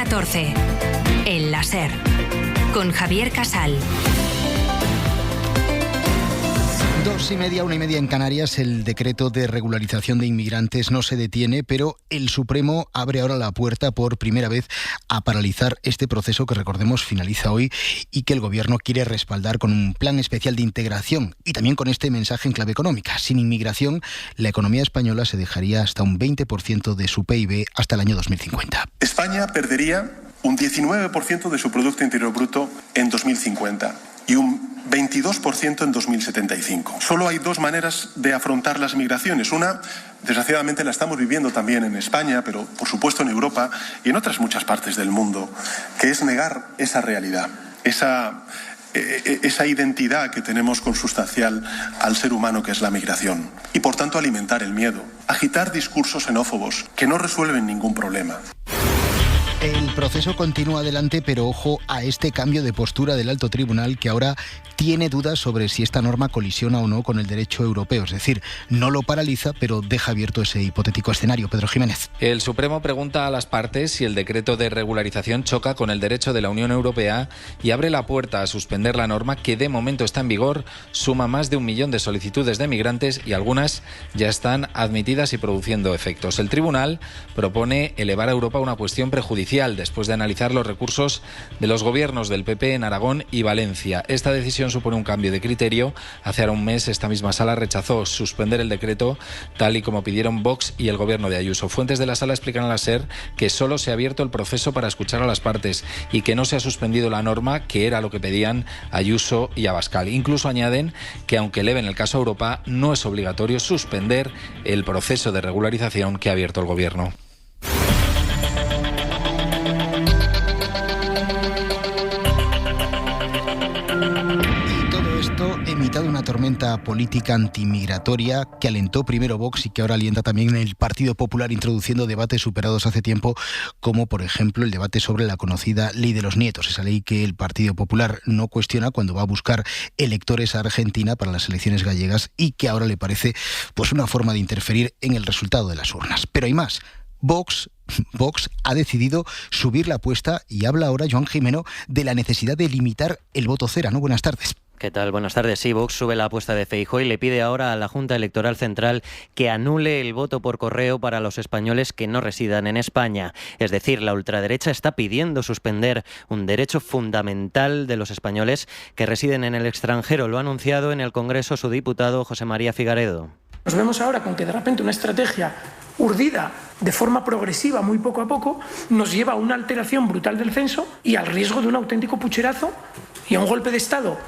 14. El láser. Con Javier Casal. 2:30, 1:30 en Canarias. El decreto de regularización de inmigrantes no se detiene, pero el Supremo abre ahora la puerta por primera vez a paralizar este proceso que, recordemos, finaliza hoy y que el Gobierno quiere respaldar con un plan especial de integración y también con este mensaje en clave económica. Sin inmigración, la economía española se dejaría hasta un 20% de su PIB hasta el año 2050. España perdería un 19% de su Producto Interior Bruto en 2050 y un 22% en 2075. Solo hay dos maneras de afrontar las migraciones. Una, desgraciadamente, la estamos viviendo también en España, pero por supuesto en Europa y en otras muchas partes del mundo, que es negar esa realidad, esa identidad que tenemos consustancial al ser humano, que es la migración. Y por tanto alimentar el miedo, agitar discursos xenófobos que no resuelven ningún problema. El proceso continúa adelante, pero ojo a este cambio de postura del Alto Tribunal, que ahora tiene dudas sobre si esta norma colisiona o no con el derecho europeo. Es decir, no lo paraliza, pero deja abierto ese hipotético escenario. Pedro Jiménez. El Supremo pregunta a las partes si el decreto de regularización choca con el derecho de la Unión Europea y abre la puerta a suspender la norma que de momento está en vigor, suma más de 1 millón de solicitudes de migrantes y algunas ya están admitidas y produciendo efectos. El Tribunal propone elevar a Europa una cuestión prejudicial después de analizar los recursos de los gobiernos del PP en Aragón y Valencia. Esta decisión supone un cambio de criterio. Hace ahora un mes esta misma sala rechazó suspender el decreto tal y como pidieron Vox y el gobierno de Ayuso. Fuentes de la sala explican a la SER que solo se ha abierto el proceso para escuchar a las partes y que no se ha suspendido la norma, que era lo que pedían Ayuso y Abascal. Incluso añaden que aunque eleven el caso a Europa, no es obligatorio suspender el proceso de regularización que ha abierto el gobierno. En mitad de una tormenta política antimigratoria que alentó primero Vox y que ahora alienta también el Partido Popular, introduciendo debates superados hace tiempo, como por ejemplo el debate sobre la conocida Ley de los Nietos, esa ley que el Partido Popular no cuestiona cuando va a buscar electores a Argentina para las elecciones gallegas y que ahora le parece pues una forma de interferir en el resultado de las urnas. Pero hay más. Vox ha decidido subir la apuesta y habla ahora Joan Gimeno de la necesidad de limitar el voto cera, ¿no? Buenas tardes. ¿Qué tal? Buenas tardes. Sí, Vox sube la apuesta de Feijóo y le pide ahora a la Junta Electoral Central que anule el voto por correo para los españoles que no residan en España. Es decir, la ultraderecha está pidiendo suspender un derecho fundamental de los españoles que residen en el extranjero. Lo ha anunciado en el Congreso su diputado José María Figaredo. Nos vemos ahora con que de repente una estrategia urdida de forma progresiva, muy poco a poco, nos lleva a una alteración brutal del censo y al riesgo de un auténtico pucherazo y a un golpe de Estado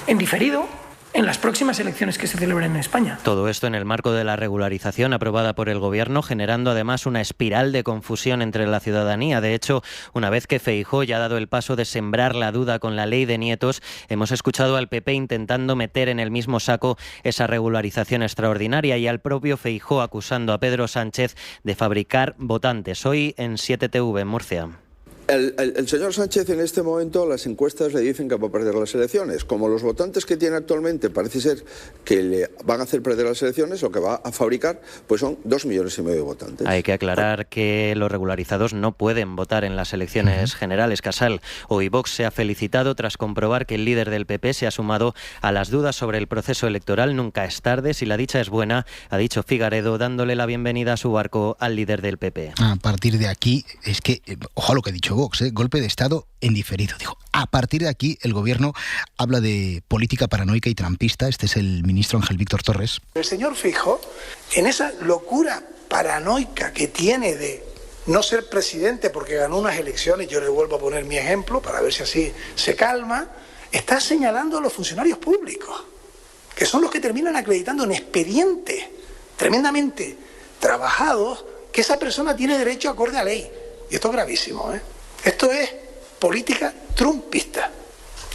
en diferido en las próximas elecciones que se celebren en España. Todo esto en el marco de la regularización aprobada por el Gobierno, generando además una espiral de confusión entre la ciudadanía. De hecho, una vez que Feijóo ya ha dado el paso de sembrar la duda con la ley de nietos, hemos escuchado al PP intentando meter en el mismo saco esa regularización extraordinaria y al propio Feijóo acusando a Pedro Sánchez de fabricar votantes. Hoy en 7TV en Murcia. El señor Sánchez en este momento las encuestas le dicen que va a perder las elecciones. Como los votantes que tiene actualmente parece ser que le van a hacer perder las elecciones, lo que va a fabricar pues son 2,5 millones de votantes. Hay que aclarar que los regularizados no pueden votar en las elecciones generales. Casal, hoy Vox se ha felicitado tras comprobar que el líder del PP se ha sumado a las dudas sobre el proceso electoral. Nunca es tarde, si la dicha es buena, ha dicho Figaredo, dándole la bienvenida a su barco al líder del PP. A partir de aquí, es que, ojo a lo que ha dicho Vox, golpe de Estado en diferido. Dijo, a partir de aquí el Gobierno habla de política paranoica y trampista. Este es el ministro Ángel Víctor Torres. El señor Feijóo, en esa locura paranoica que tiene de no ser presidente porque ganó unas elecciones, yo le vuelvo a poner mi ejemplo para ver si así se calma, está señalando a los funcionarios públicos, que son los que terminan acreditando en expedientes tremendamente trabajados que esa persona tiene derecho acorde a ley. Y esto es gravísimo, ¿eh? Esto es política trumpista.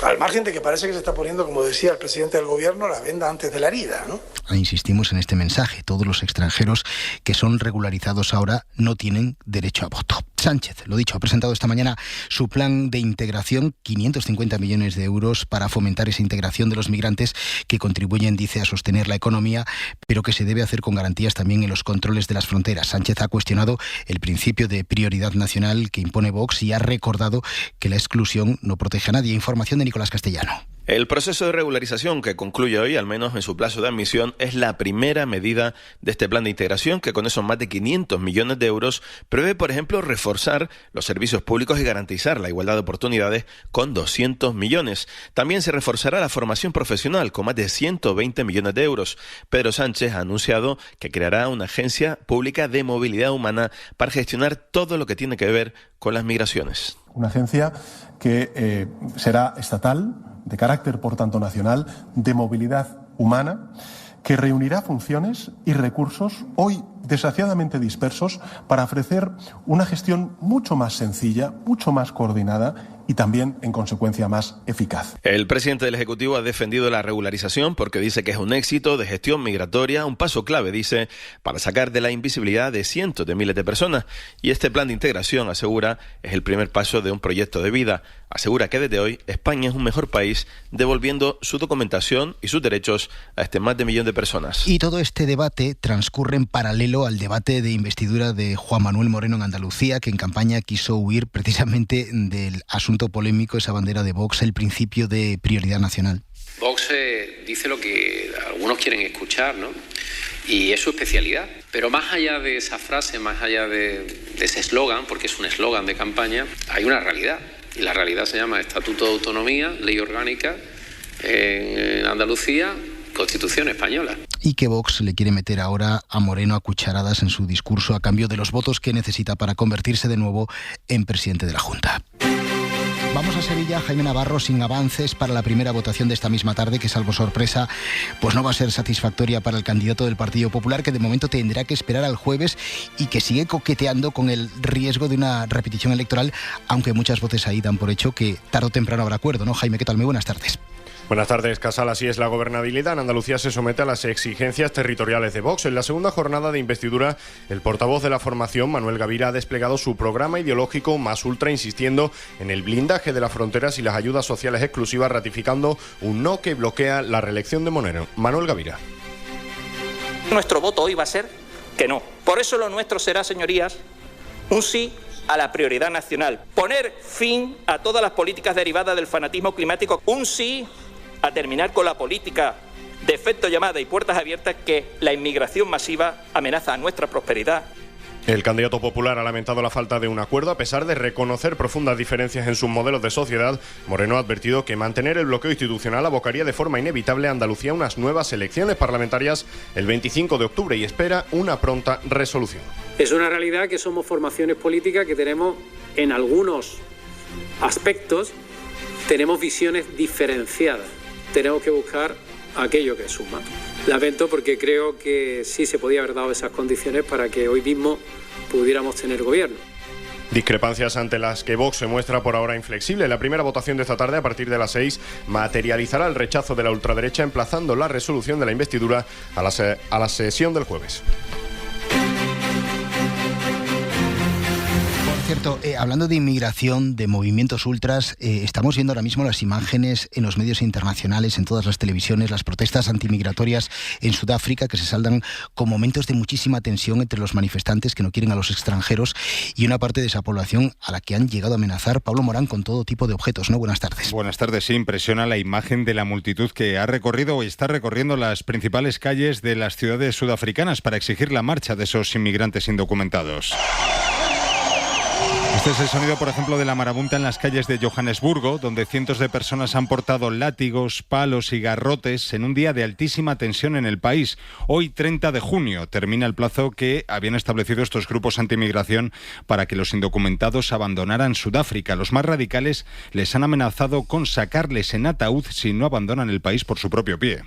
Al margen de que parece que se está poniendo, como decía el presidente del Gobierno, la venda antes de la herida, ¿no? Insistimos en este mensaje. Todos los extranjeros que son regularizados ahora no tienen derecho a voto. Sánchez, lo dicho, ha presentado esta mañana su plan de integración, 550 millones de euros para fomentar esa integración de los migrantes que contribuyen, dice, a sostener la economía, pero que se debe hacer con garantías también en los controles de las fronteras. Sánchez ha cuestionado el principio de prioridad nacional que impone Vox y ha recordado que la exclusión no protege a nadie. Información de Nicolás Castellano. El proceso de regularización que concluye hoy, al menos en su plazo de admisión, es la primera medida de este plan de integración que con esos más de 500 millones de euros prevé, por ejemplo, reforzar los servicios públicos y garantizar la igualdad de oportunidades con 200 millones. También se reforzará la formación profesional con más de 120 millones de euros. Pedro Sánchez ha anunciado que creará una agencia pública de movilidad humana para gestionar todo lo que tiene que ver con las migraciones. Una agencia que será estatal, de carácter, por tanto, nacional, de movilidad humana, que reunirá funciones y recursos hoy desgraciadamente dispersos para ofrecer una gestión mucho más sencilla, mucho más coordinada y también, en consecuencia, más eficaz. El presidente del Ejecutivo ha defendido la regularización porque dice que es un éxito de gestión migratoria, un paso clave, dice, para sacar de la invisibilidad de cientos de miles de personas. Y este plan de integración, asegura, es el primer paso de un proyecto de vida. Asegura que desde hoy España es un mejor país, devolviendo su documentación y sus derechos a este más de 1 millón de personas. Y todo este debate transcurre en paralelo al debate de investidura de Juan Manuel Moreno en Andalucía, que en campaña quiso huir precisamente del asunto polémico, esa bandera de Vox, el principio de prioridad nacional. Vox dice lo que algunos quieren escuchar, ¿no? Y es su especialidad. Pero más allá de esa frase, más allá de ese eslogan, porque es un eslogan de campaña, hay una realidad. Y la realidad se llama Estatuto de Autonomía, Ley Orgánica en Andalucía, Constitución española. Y que Vox le quiere meter ahora a Moreno a cucharadas en su discurso a cambio de los votos que necesita para convertirse de nuevo en presidente de la Junta. Vamos a Sevilla. Jaime Navarro, sin avances para la primera votación de esta misma tarde, que salvo sorpresa, pues no va a ser satisfactoria para el candidato del Partido Popular, que de momento tendrá que esperar al jueves y que sigue coqueteando con el riesgo de una repetición electoral, aunque muchas voces ahí dan por hecho que tarde o temprano habrá acuerdo, ¿no? Jaime, ¿qué tal? Muy buenas tardes. Buenas tardes, Casal. Así es, la gobernabilidad en Andalucía se somete a las exigencias territoriales de Vox. En la segunda jornada de investidura, el portavoz de la formación, Manuel Gavira, ha desplegado su programa ideológico más ultra, insistiendo en el blindaje de las fronteras y las ayudas sociales exclusivas, ratificando un no que bloquea la reelección de Moreno. Manuel Gavira. Nuestro voto hoy va a ser que no. Por eso lo nuestro será, señorías, un sí a la prioridad nacional. Poner fin a todas las políticas derivadas del fanatismo climático. Un sí a terminar con la política de efecto llamada y puertas abiertas que la inmigración masiva amenaza a nuestra prosperidad. El candidato popular ha lamentado la falta de un acuerdo a pesar de reconocer profundas diferencias en sus modelos de sociedad. Moreno ha advertido que mantener el bloqueo institucional abocaría de forma inevitable a Andalucía a unas nuevas elecciones parlamentarias el 25 de octubre y espera una pronta resolución. Es una realidad que somos formaciones políticas que tenemos, en algunos aspectos, tenemos visiones diferenciadas. Tenemos que buscar aquello que suma. Lamento porque creo que sí se podía haber dado esas condiciones para que hoy mismo pudiéramos tener gobierno. Discrepancias ante las que Vox se muestra por ahora inflexible. La primera votación de esta tarde, a partir de las 6, materializará el rechazo de la ultraderecha, emplazando la resolución de la investidura a la sesión del jueves. Cierto, hablando de inmigración, de movimientos ultras, estamos viendo ahora mismo las imágenes en los medios internacionales, en todas las televisiones, las protestas antimigratorias en Sudáfrica, que se saldan con momentos de muchísima tensión entre los manifestantes que no quieren a los extranjeros y una parte de esa población a la que han llegado a amenazar, Pablo Morán, con todo tipo de objetos, ¿no? Buenas tardes. Buenas tardes. Sí, impresiona la imagen de la multitud que ha recorrido o está recorriendo las principales calles de las ciudades sudafricanas para exigir la marcha de esos inmigrantes indocumentados. Este es el sonido, por ejemplo, de la marabunta en las calles de Johannesburgo, donde cientos de personas han portado látigos, palos y garrotes en un día de altísima tensión en el país. Hoy, 30 de junio, termina el plazo que habían establecido estos grupos anti-inmigración para que los indocumentados abandonaran Sudáfrica. Los más radicales les han amenazado con sacarles en ataúd si no abandonan el país por su propio pie.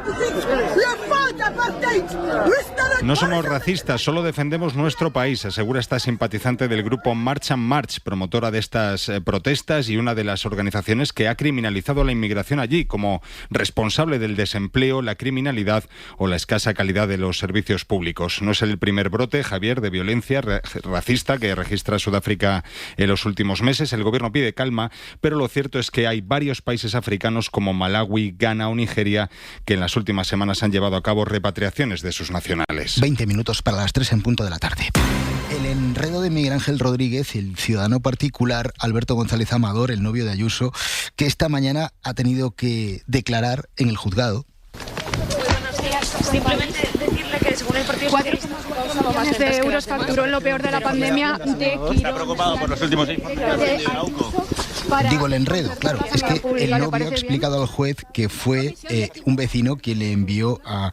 No somos racistas, solo defendemos nuestro país, asegura esta simpatizante del grupo March and March, promotora de estas protestas y una de las organizaciones que ha criminalizado la inmigración allí como responsable del desempleo, la criminalidad o la escasa calidad de los servicios públicos. No es el primer brote, Javier, de violencia racista que registra Sudáfrica en los últimos meses. El gobierno pide calma, pero lo cierto es que hay varios países africanos como Malawi, Ghana o Nigeria que en las últimas semanas han llevado a cabo repatriaciones de sus nacionales. 20 minutos para las 3 en punto de la tarde. El enredo de Miguel Ángel Rodríguez, el ciudadano particular Alberto González Amador, el novio de Ayuso, que esta mañana ha tenido que declarar en el juzgado. Buenos días. Simplemente decirle que según el Partido Socialista, 4 millones de euros facturó en lo peor de la pandemia de Quirón. ¿Está preocupado por los últimos Digo el enredo, claro, es que el novio ha explicado al juez que fue un vecino quien le envió a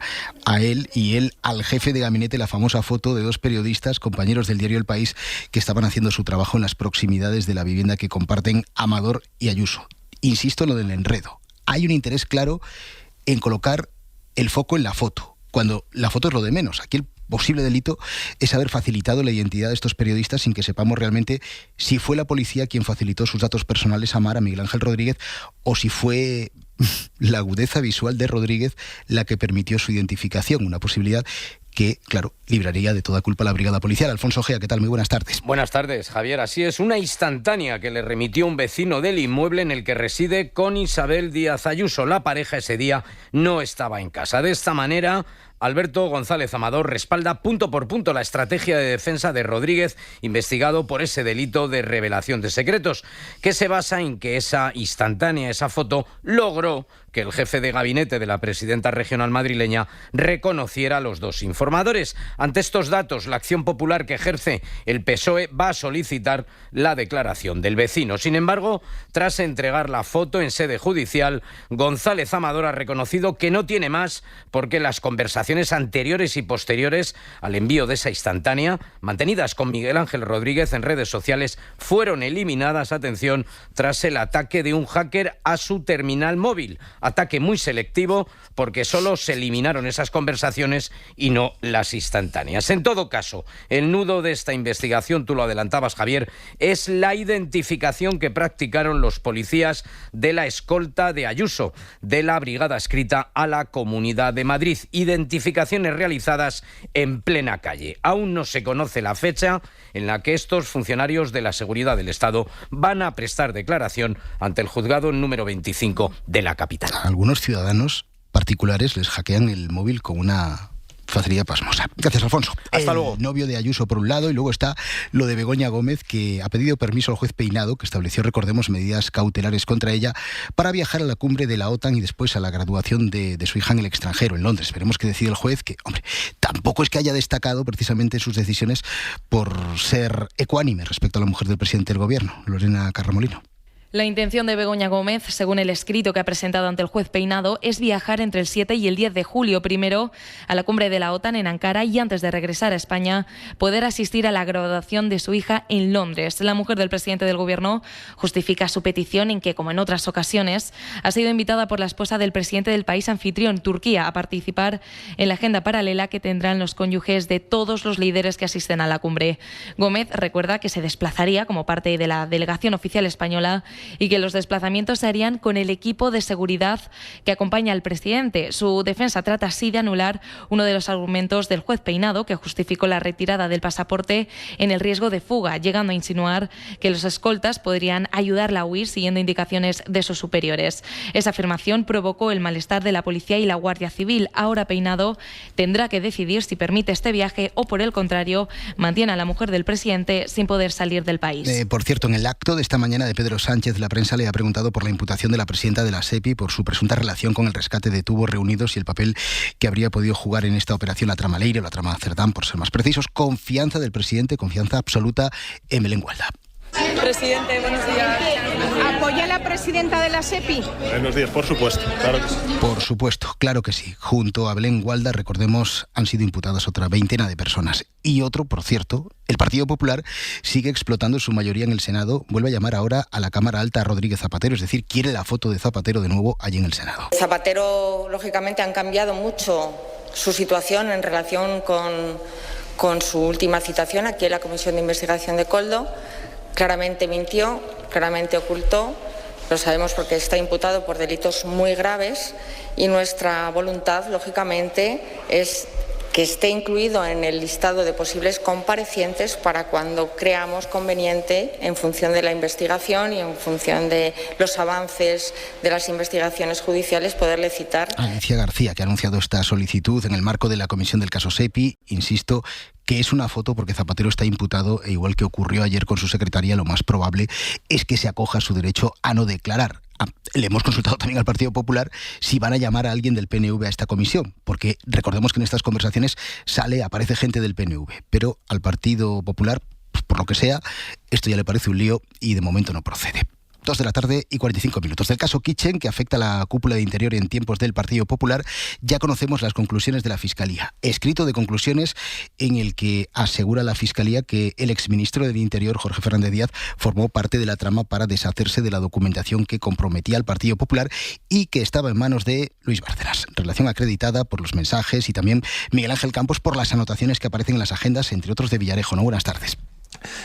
él y él al jefe de gabinete la famosa foto de 2 periodistas, compañeros del diario El País, que estaban haciendo su trabajo en las proximidades de la vivienda que comparten Amador y Ayuso. Insisto en lo del enredo. Hay un interés claro en colocar el foco en la foto, cuando la foto es lo de menos. Aquí el posible delito es haber facilitado la identidad de estos periodistas sin que sepamos realmente si fue la policía quien facilitó sus datos personales a Miguel Ángel Rodríguez o si fue la agudeza visual de Rodríguez la que permitió su identificación, una posibilidad que, claro, libraría de toda culpa a la brigada policial. Alfonso Gea, ¿qué tal? Muy buenas tardes. Buenas tardes, Javier. Así es, una instantánea que le remitió un vecino del inmueble en el que reside con Isabel Díaz Ayuso. La pareja ese día no estaba en casa. De esta manera, Alberto González Amador respalda punto por punto la estrategia de defensa de Rodríguez, investigado por ese delito de revelación de secretos, que se basa en que esa instantánea, esa foto, logró que el jefe de gabinete de la presidenta regional madrileña reconociera a los 2 informadores. Ante estos datos, la acción popular que ejerce el PSOE va a solicitar la declaración del vecino. Sin embargo, tras entregar la foto en sede judicial, González Amador ha reconocido que no tiene más porque las conversaciones anteriores y posteriores al envío de esa instantánea, mantenidas con Miguel Ángel Rodríguez en redes sociales, fueron eliminadas, atención, tras el ataque de un hacker a su terminal móvil. Ataque muy selectivo porque solo se eliminaron esas conversaciones y no las instantáneas. En todo caso, el nudo de esta investigación, tú lo adelantabas, Javier, es la identificación que practicaron los policías de la escolta de Ayuso, de la brigada adscrita a la Comunidad de Madrid. Identificaciones realizadas en plena calle. Aún no se conoce la fecha en la que estos funcionarios de la seguridad del Estado van a prestar declaración ante el juzgado número 25 de la capital. A algunos ciudadanos particulares les hackean el móvil con una facilidad pasmosa. Gracias, Alfonso. Hasta luego. El novio de Ayuso por un lado y luego está lo de Begoña Gómez, que ha pedido permiso al juez Peinado, que estableció, recordemos, medidas cautelares contra ella para viajar a la cumbre de la OTAN y después a la graduación de su hija en el extranjero, en Londres. Veremos qué decide el juez, que, hombre, tampoco es que haya destacado precisamente sus decisiones por ser ecuánime respecto a la mujer del presidente del gobierno, Lorena Carramolino. La intención de Begoña Gómez, según el escrito que ha presentado ante el juez Peinado, es viajar entre el 7 y el 10 de julio, primero a la cumbre de la OTAN en Ankara y antes de regresar a España, poder asistir a la graduación de su hija en Londres. La mujer del presidente del gobierno justifica su petición en que, como en otras ocasiones, ha sido invitada por la esposa del presidente del país anfitrión, Turquía, a participar en la agenda paralela que tendrán los cónyuges de todos los líderes que asisten a la cumbre. Gómez recuerda que se desplazaría como parte de la delegación oficial española y que los desplazamientos se harían con el equipo de seguridad que acompaña al presidente. Su defensa trata así de anular uno de los argumentos del juez Peinado, que justificó la retirada del pasaporte en el riesgo de fuga, llegando a insinuar que los escoltas podrían ayudarla a huir siguiendo indicaciones de sus superiores. Esa afirmación provocó el malestar de la policía y la Guardia Civil. Ahora Peinado tendrá que decidir si permite este viaje o, por el contrario, mantiene a la mujer del presidente sin poder salir del país. Por cierto, en el acto de esta mañana de Pedro Sánchez, la prensa le ha preguntado por la imputación de la presidenta de la SEPI por su presunta relación con el rescate de tubos reunidos y el papel que habría podido jugar en esta operación la trama Leire o la trama Cerdán, por ser más precisos. Confianza del presidente, confianza absoluta en Belén Gualda. Presidente, buenos días. ¿Apoya a la presidenta de la SEPI? Buenos días, por supuesto, claro que sí. Por supuesto, claro que sí. Junto a Belén Gualda, recordemos, han sido imputadas otra veintena de personas. Y otro, por cierto, el Partido Popular sigue explotando su mayoría en el Senado. Vuelve a llamar ahora a la Cámara Alta a Rodríguez Zapatero, es decir, quiere la foto de Zapatero de nuevo allí en el Senado. Zapatero, lógicamente, han cambiado mucho su situación en relación con su última citación aquí en la Comisión de Investigación de Koldo. Claramente mintió, claramente ocultó, lo sabemos porque está imputado por delitos muy graves y nuestra voluntad, lógicamente, es que esté incluido en el listado de posibles comparecientes para cuando creamos conveniente, en función de la investigación y en función de los avances de las investigaciones judiciales, poderle citar. Alicia García, que ha anunciado esta solicitud en el marco de la comisión del caso SEPI, insisto, que es una foto porque Zapatero está imputado e igual que ocurrió ayer con su secretaria, lo más probable es que se acoja a su derecho a no declarar. Le hemos consultado también al Partido Popular si van a llamar a alguien del PNV a esta comisión, porque recordemos que en estas conversaciones aparece gente del PNV, pero al Partido Popular, pues por lo que sea, esto ya le parece un lío y de momento no procede. 2:45 p.m. Del caso Kitchen, que afecta a la cúpula de Interior en tiempos del Partido Popular, ya conocemos las conclusiones de la Fiscalía. Escrito de conclusiones en el que asegura la Fiscalía que el exministro del Interior, Jorge Fernández Díaz, formó parte de la trama para deshacerse de la documentación que comprometía al Partido Popular y que estaba en manos de Luis Bárcenas. Relación acreditada por los mensajes y también Miguel Ángel Campos por las anotaciones que aparecen en las agendas, entre otros de Villarejo. ¿No? Buenas tardes.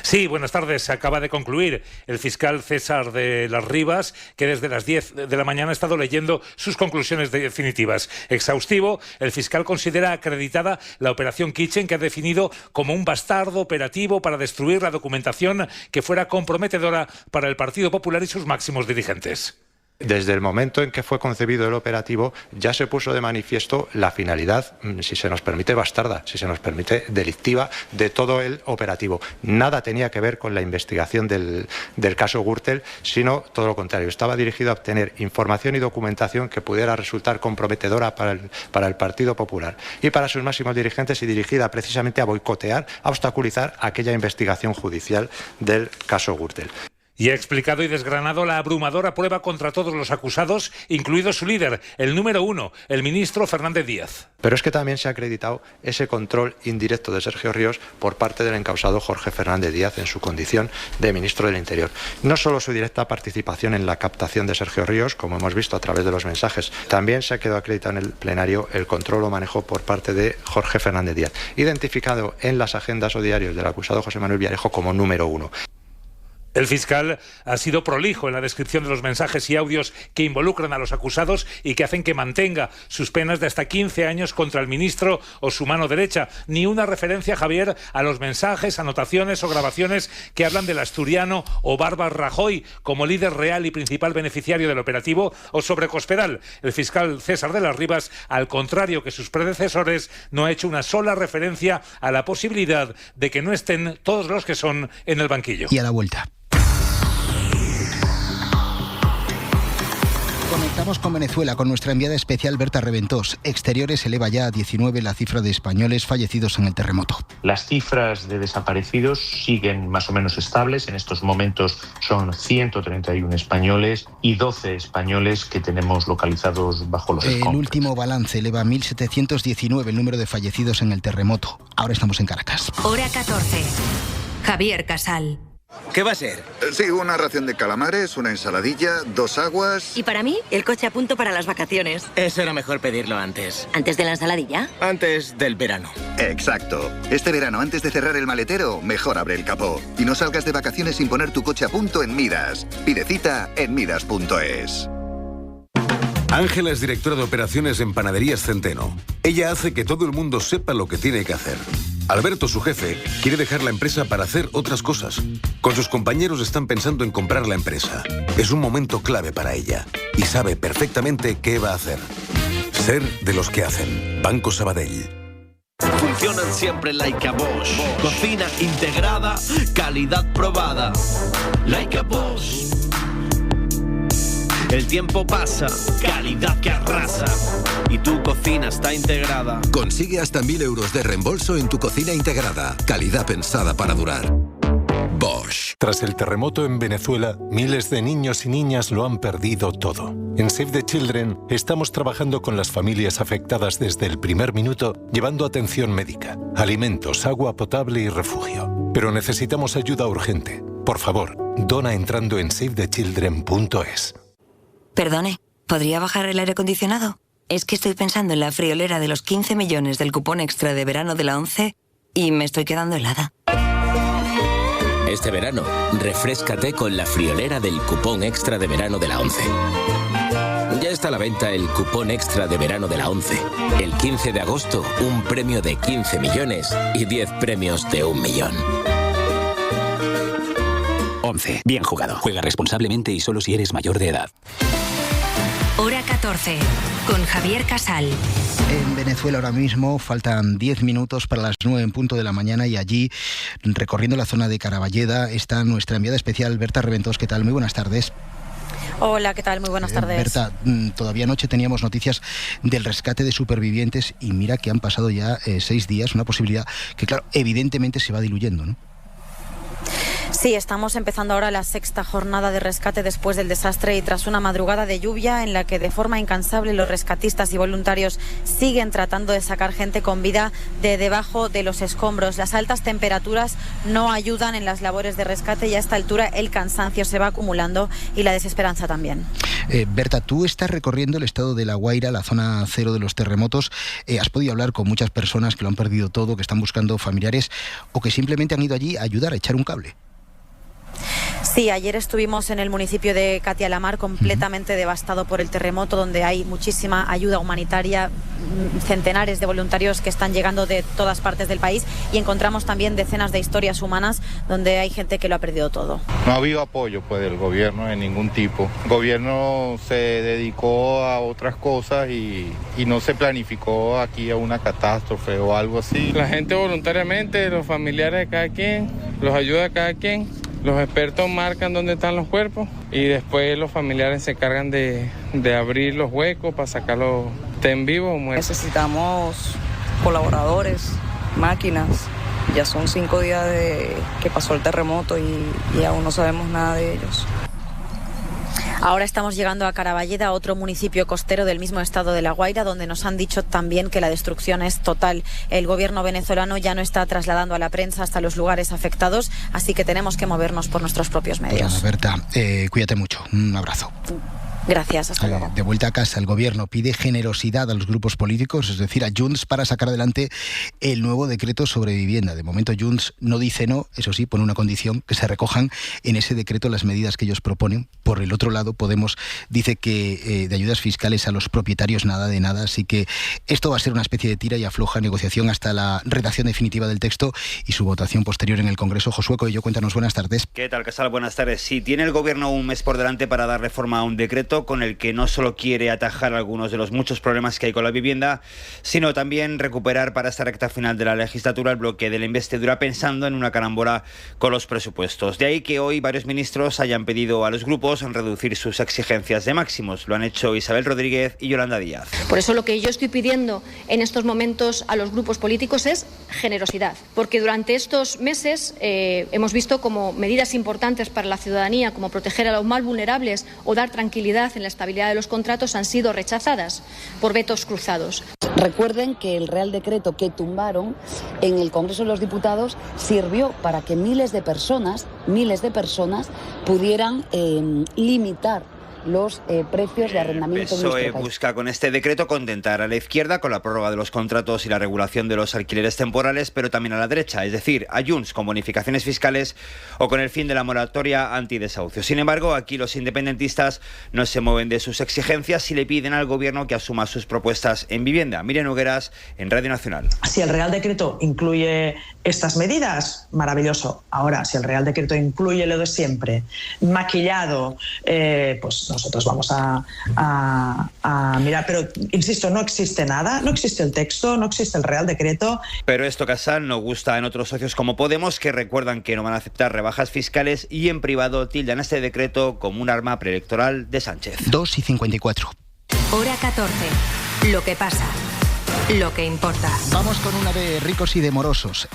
Sí, buenas tardes. Acaba de concluir el fiscal César de las Rivas, que desde las 10 de la mañana ha estado leyendo sus conclusiones definitivas. Exhaustivo, el fiscal considera acreditada la operación Kitchen, que ha definido como un bastardo operativo para destruir la documentación que fuera comprometedora para el Partido Popular y sus máximos dirigentes. Desde el momento en que fue concebido el operativo ya se puso de manifiesto la finalidad, si se nos permite bastarda, si se nos permite delictiva, de todo el operativo. Nada tenía que ver con la investigación del caso Gürtel, sino todo lo contrario. Estaba dirigido a obtener información y documentación que pudiera resultar comprometedora para el Partido Popular y para sus máximos dirigentes, y dirigida precisamente a boicotear, a obstaculizar aquella investigación judicial del caso Gürtel. Y ha explicado y desgranado la abrumadora prueba contra todos los acusados, incluido su líder, el número 1, el ministro Fernández Díaz. Pero es que también se ha acreditado ese control indirecto de Sergio Ríos por parte del encausado Jorge Fernández Díaz en su condición de ministro del Interior. No solo su directa participación en la captación de Sergio Ríos, como hemos visto a través de los mensajes, también se ha quedado acreditado en el plenario el control o manejo por parte de Jorge Fernández Díaz, identificado en las agendas o diarios del acusado José Manuel Villarejo como número 1. El fiscal ha sido prolijo en la descripción de los mensajes y audios que involucran a los acusados y que hacen que mantenga sus penas de hasta 15 años contra el ministro o su mano derecha. Ni una referencia, Javier, a los mensajes, anotaciones o grabaciones que hablan del asturiano o Bárbara Rajoy como líder real y principal beneficiario del operativo, o sobre Cospedal. El fiscal César de las Rivas, al contrario que sus predecesores, no ha hecho una sola referencia a la posibilidad de que no estén todos los que son en el banquillo. Y a la vuelta. Conectamos con Venezuela, con nuestra enviada especial Berta Reventós. Exteriores eleva ya a 19 la cifra de españoles fallecidos en el terremoto. Las cifras de desaparecidos siguen más o menos estables. En estos momentos son 131 españoles y 12 españoles que tenemos localizados bajo los escombros. El último balance eleva a 1.719 el número de fallecidos en el terremoto. Ahora estamos en Caracas. Hora 14. Javier Casal. ¿Qué va a ser? Sí, una ración de calamares, una ensaladilla, 2 aguas... Y para mí, el coche a punto para las vacaciones. Eso era mejor pedirlo antes. ¿Antes de la ensaladilla? Antes del verano. Exacto. Este verano, antes de cerrar el maletero, mejor abre el capó. Y no salgas de vacaciones sin poner tu coche a punto en Midas. Pide cita en midas.es. Ángela es directora de operaciones en Panaderías Centeno. Ella hace que todo el mundo sepa lo que tiene que hacer. Alberto, su jefe, quiere dejar la empresa para hacer otras cosas. Con sus compañeros están pensando en comprar la empresa. Es un momento clave para ella y sabe perfectamente qué va a hacer. Ser de los que hacen. Banco Sabadell. Funcionan siempre like a Bosch. Cocina integrada, calidad probada. Like a Bosch. El tiempo pasa, calidad que arrasa. Y tu cocina está integrada. Consigue hasta 1.000 euros de reembolso en tu cocina integrada. Calidad pensada para durar. Bosch. Tras el terremoto en Venezuela, miles de niños y niñas lo han perdido todo. En Save the Children estamos trabajando con las familias afectadas desde el primer minuto, llevando atención médica, alimentos, agua potable y refugio. Pero necesitamos ayuda urgente. Por favor, dona entrando en savethechildren.es. Perdone, ¿podría bajar el aire acondicionado? es que estoy pensando en la friolera de los 15 millones del cupón extra de verano de la ONCE y me estoy quedando helada. Este verano, refréscate con la friolera del cupón extra de verano de la ONCE. Ya está a la venta el cupón extra de verano de la ONCE. El 15 de agosto, un premio de 15 millones y 10 premios de 1 millón. ONCE. Bien jugado. Juega responsablemente y solo si eres mayor de edad. Hora 14, con Javier Casal. En Venezuela ahora mismo faltan 10 minutos para las 9 en punto de la mañana y allí, recorriendo la zona de Caraballeda, está nuestra enviada especial, Berta Reventós. ¿Qué tal? Muy buenas tardes. Hola, ¿qué tal? Muy buenas tardes. Berta, todavía anoche teníamos noticias del rescate de supervivientes y mira que han pasado ya 6 días, una posibilidad que, claro, evidentemente se va diluyendo, ¿no? Sí, estamos empezando ahora la 6ª jornada de rescate después del desastre y tras una madrugada de lluvia en la que de forma incansable los rescatistas y voluntarios siguen tratando de sacar gente con vida de debajo de los escombros. Las altas temperaturas no ayudan en las labores de rescate y a esta altura el cansancio se va acumulando y la desesperanza también. Berta, tú estás recorriendo el estado de La Guaira, la zona cero de los terremotos. ¿Has podido hablar con muchas personas que lo han perdido todo, que están buscando familiares o que simplemente han ido allí a ayudar, a echar un cable? Sí, ayer estuvimos en el municipio de Catialamar, completamente devastado por el terremoto, donde hay muchísima ayuda humanitaria, centenares de voluntarios que están llegando de todas partes del país y encontramos también decenas de historias humanas donde hay gente que lo ha perdido todo. No ha habido apoyo del gobierno de ningún tipo. El gobierno se dedicó a otras cosas y no se planificó aquí a una catástrofe o algo así. La gente voluntariamente, los familiares de cada quien, los ayuda a cada quien. Los expertos marcan dónde están los cuerpos y después los familiares se encargan de abrir los huecos para sacarlos, estén vivos o muertos. Necesitamos colaboradores, máquinas. Ya son 5 días de que pasó el terremoto y aún no sabemos nada de ellos. Ahora estamos llegando a Caraballeda, otro municipio costero del mismo estado de La Guaira, donde nos han dicho también que la destrucción es total. El gobierno venezolano ya no está trasladando a la prensa hasta los lugares afectados, así que tenemos que movernos por nuestros propios medios. Pues nada, Berta, cuídate mucho. Un abrazo. Gracias, hasta luego. De vuelta a casa, el gobierno pide generosidad a los grupos políticos, es decir, a Junts, para sacar adelante el nuevo decreto sobre vivienda. De momento Junts no dice no, eso sí, pone una condición, que se recojan en ese decreto las medidas que ellos proponen. Por el otro lado, Podemos dice que de ayudas fiscales a los propietarios nada de nada, así que esto va a ser una especie de tira y afloja negociación hasta la redacción definitiva del texto y su votación posterior en el Congreso. Josué Coello, cuéntanos, buenas tardes. ¿Qué tal, Casal? Buenas tardes. Sí, tiene el gobierno un mes por delante para darle forma a un decreto con el que no solo quiere atajar algunos de los muchos problemas que hay con la vivienda, sino también recuperar para esta recta final de la legislatura el bloque de la investidura pensando en una carambola con los presupuestos. De ahí que hoy varios ministros hayan pedido a los grupos reducir sus exigencias de máximos. Lo han hecho Isabel Rodríguez y Yolanda Díaz. Por eso lo que yo estoy pidiendo en estos momentos a los grupos políticos es generosidad, porque durante estos meses hemos visto como medidas importantes para la ciudadanía, como proteger a los más vulnerables o dar tranquilidad en la estabilidad de los contratos, han sido rechazadas por vetos cruzados. Recuerden que el Real Decreto que tumbaron en el Congreso de los Diputados sirvió para que miles de personas pudieran limitar los precios de arrendamiento. El PSOE busca con este decreto contentar a la izquierda con la prórroga de los contratos y la regulación de los alquileres temporales, pero también a la derecha, es decir, a Junts con bonificaciones fiscales o con el fin de la moratoria antidesahucio. Sin embargo, aquí los independentistas no se mueven de sus exigencias y le piden al gobierno que asuma sus propuestas en vivienda. Miriam Nogueras, en Radio Nacional. Si el Real Decreto incluye estas medidas, maravilloso. Ahora, si el Real Decreto incluye lo de siempre, maquillado, pues nosotros vamos a mirar, pero insisto, no existe nada, no existe el texto, no existe el Real Decreto. Pero esto, Casal, no gusta en otros socios como Podemos, que recuerdan que no van a aceptar rebajas fiscales y en privado tildan este decreto como un arma preelectoral de Sánchez. 2:54. Hora 14. Lo que pasa. Lo que importa. Vamos con una de ricos y de morosos.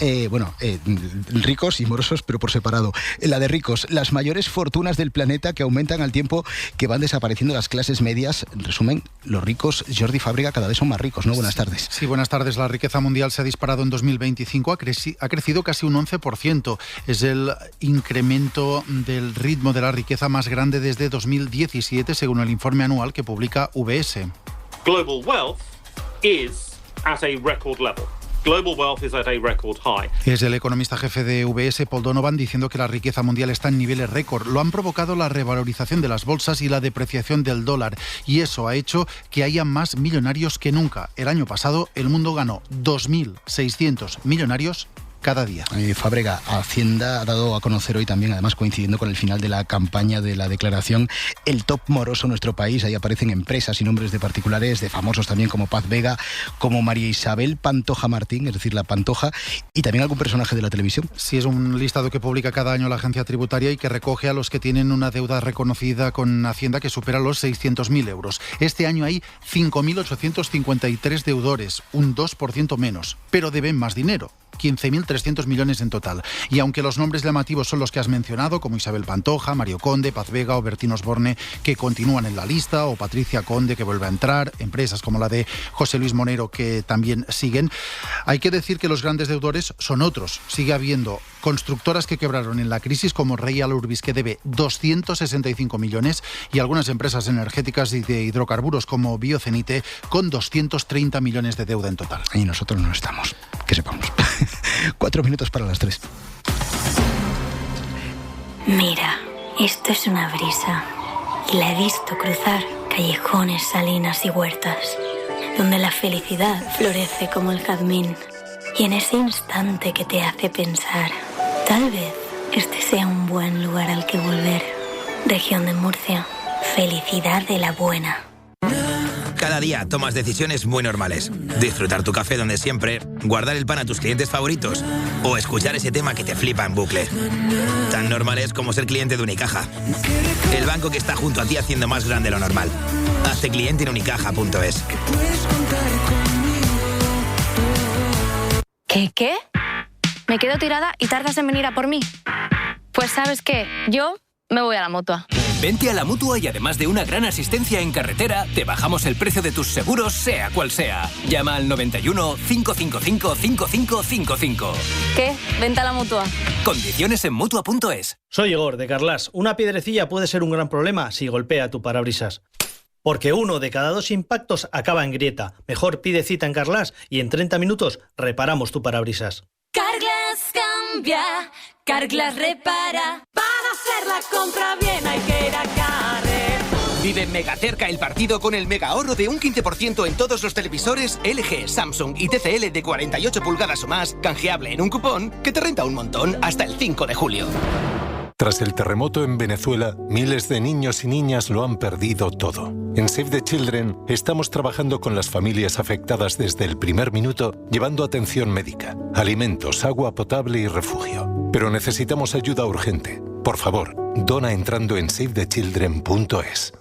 Ricos y morosos, pero por separado. La de ricos, las mayores fortunas del planeta que aumentan al tiempo que van desapareciendo las clases medias. En resumen, los ricos, Jordi Fábrega, cada vez son más ricos, ¿no? Buenas tardes. Sí, buenas tardes. La riqueza mundial se ha disparado en 2025, ha crecido casi un 11%. Es el incremento del ritmo de la riqueza más grande desde 2017, según el informe anual que publica UBS. global wealth is at a record level. Global wealth is at a record high. Es el economista jefe de UBS, Paul Donovan, diciendo que la riqueza mundial está en niveles récord. Lo han provocado la revalorización de las bolsas y la depreciación del dólar. Y eso ha hecho que haya más millonarios que nunca. El año pasado el mundo ganó 2.600 millonarios cada día. Fábrega, Hacienda ha dado a conocer hoy también, además coincidiendo con el final de la campaña de la declaración, el top moroso en nuestro país. Ahí aparecen empresas y nombres de particulares, de famosos también como Paz Vega, como María Isabel Pantoja Martín, es decir, la Pantoja, y también algún personaje de la televisión. Sí, es un listado que publica cada año la agencia tributaria y que recoge a los que tienen una deuda reconocida con Hacienda que supera los 600.000 euros. Este año hay 5.853 deudores, un 2% menos, pero deben más dinero. 15.300 millones en total. Y aunque los nombres llamativos son los que has mencionado, como Isabel Pantoja, Mario Conde, Paz Vega o Bertín Osborne, que continúan en la lista, o Patricia Conde, que vuelve a entrar, empresas como la de José Luis Monero, que también siguen, hay que decir que los grandes deudores son otros. Sigue habiendo constructoras que quebraron en la crisis, como Real Urbis, que debe 265 millones, y algunas empresas energéticas y de hidrocarburos, como Biocenite, con 230 millones de deuda en total. Y nosotros no estamos, que sepamos. 4 minutos para las 3. Mira, esto es una brisa. Y la he visto cruzar callejones, salinas y huertas, donde la felicidad florece como el jazmín. Y en ese instante que te hace pensar, tal vez este sea un buen lugar al que volver. Región de Murcia, felicidad de la buena. Cada día tomas decisiones muy normales. Disfrutar tu café donde siempre, guardar el pan a tus clientes favoritos o escuchar ese tema que te flipa en bucle. Tan normales como ser cliente de Unicaja. El banco que está junto a ti haciendo más grande lo normal. Hazte cliente en unicaja.es. ¿Qué? ¿Me quedo tirada y tardas en venir a por mí? Pues ¿sabes qué? Yo me voy a la Mutua. Vente a la Mutua y además de una gran asistencia en carretera, te bajamos el precio de tus seguros, sea cual sea. Llama al 91 555 5555. ¿Qué? Vente a la Mutua. Condiciones en Mutua.es. Soy Igor, de Carlas. Una piedrecilla puede ser un gran problema si golpea tu parabrisas. Porque 1 de cada 2 impactos acaba en grieta. Mejor pide cita en Carlas y en 30 minutos reparamos tu parabrisas. Carglass cambia, Carglass repara. Para hacer la compra bien hay que ir a Carrefour. Vive mega cerca el partido con el mega ahorro de un 15% en todos los televisores LG, Samsung y TCL de 48 pulgadas o más, canjeable en un cupón que te renta un montón hasta el 5 de julio. Tras el terremoto en Venezuela, miles de niños y niñas lo han perdido todo. En Save the Children estamos trabajando con las familias afectadas desde el primer minuto, llevando atención médica, alimentos, agua potable y refugio. Pero necesitamos ayuda urgente. Por favor, dona entrando en savethechildren.es.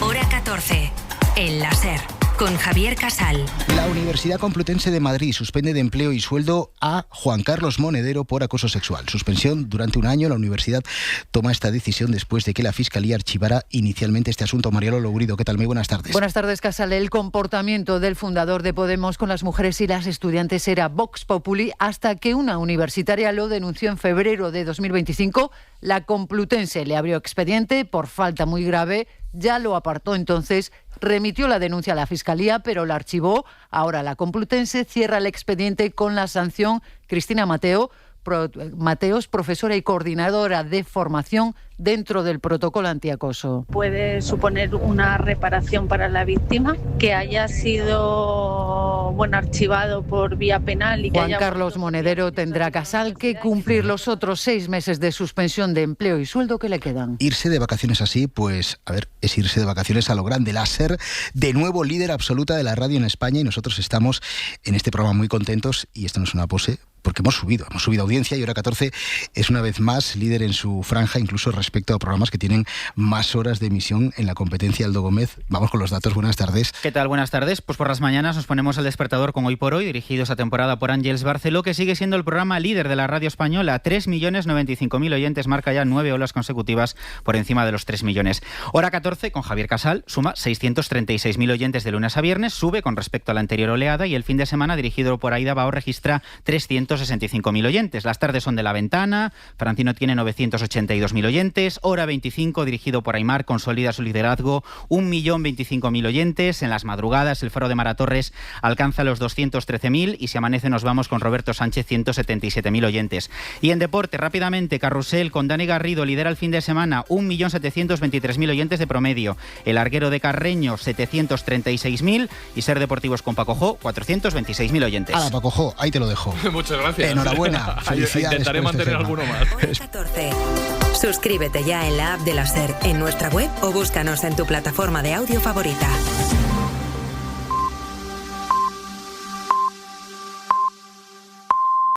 Hora 14. El láser. Con Javier Casal. La Universidad Complutense de Madrid suspende de empleo y sueldo a Juan Carlos Monedero por acoso sexual. Suspensión durante un año. La universidad toma esta decisión después de que la Fiscalía archivara inicialmente este asunto. Mariano Lourido, ¿qué tal? Muy buenas tardes. Buenas tardes, Casal. El comportamiento del fundador de Podemos con las mujeres y las estudiantes era Vox Populi hasta que una universitaria lo denunció en febrero de 2025. La Complutense le abrió expediente por falta muy grave. Ya lo apartó entonces, remitió la denuncia a la Fiscalía, pero la archivó. Ahora la Complutense cierra el expediente con la sanción. Cristina Mateos, profesora y coordinadora de formación dentro del protocolo antiacoso. Puede suponer una reparación para la víctima, que haya sido archivado por vía penal. Y que Juan Carlos Monedero tendrá, Casal, que cumplir los otros 6 meses de suspensión de empleo y sueldo que le quedan. Irse de vacaciones así, pues, es irse de vacaciones a lo grande. La SER, de nuevo líder absoluta de la radio en España, y nosotros estamos en este programa muy contentos, y esto no es una pose, porque hemos subido audiencia, y Hora 14 es una vez más líder en su franja, incluso respecto a programas que tienen más horas de emisión en la competencia. Aldo Gómez, vamos con los datos. Buenas tardes. ¿Qué tal? Buenas tardes. Pues por las mañanas nos ponemos al despertador con Hoy por Hoy, dirigido esta temporada por Ángeles Barceló, que sigue siendo el programa líder de la radio española. 3.095.000 oyentes, marca ya 9 olas consecutivas por encima de los 3 millones. Hora 14, con Javier Casal, suma 636.000 oyentes de lunes a viernes, sube con respecto a la anterior oleada, y el fin de semana, dirigido por Aida Bao, registra 300 865.000 oyentes. Las tardes son de La Ventana, Francino tiene 982.000 oyentes. Hora 25, dirigido por Aimar, consolida su liderazgo, 1.025.000 oyentes. En las madrugadas, El Faro de Maratorres alcanza los 213.000 y Si amanece nos vamos con Roberto Sánchez, 177.000 oyentes. Y en deporte, rápidamente, Carrusel con Dani Garrido lidera el fin de semana, 1.723.000 oyentes de promedio. El Arguero de Carreño, 736.000 y Ser Deportivos con Paco Jo, 426.000 oyentes. Hala, Paco Jo, ahí te lo dejo. Muchas gracias. Enhorabuena. Felicidades. Intentaré mantener alguno más. 14. Suscríbete ya en la app de la SER, en nuestra web o búscanos en tu plataforma de audio favorita.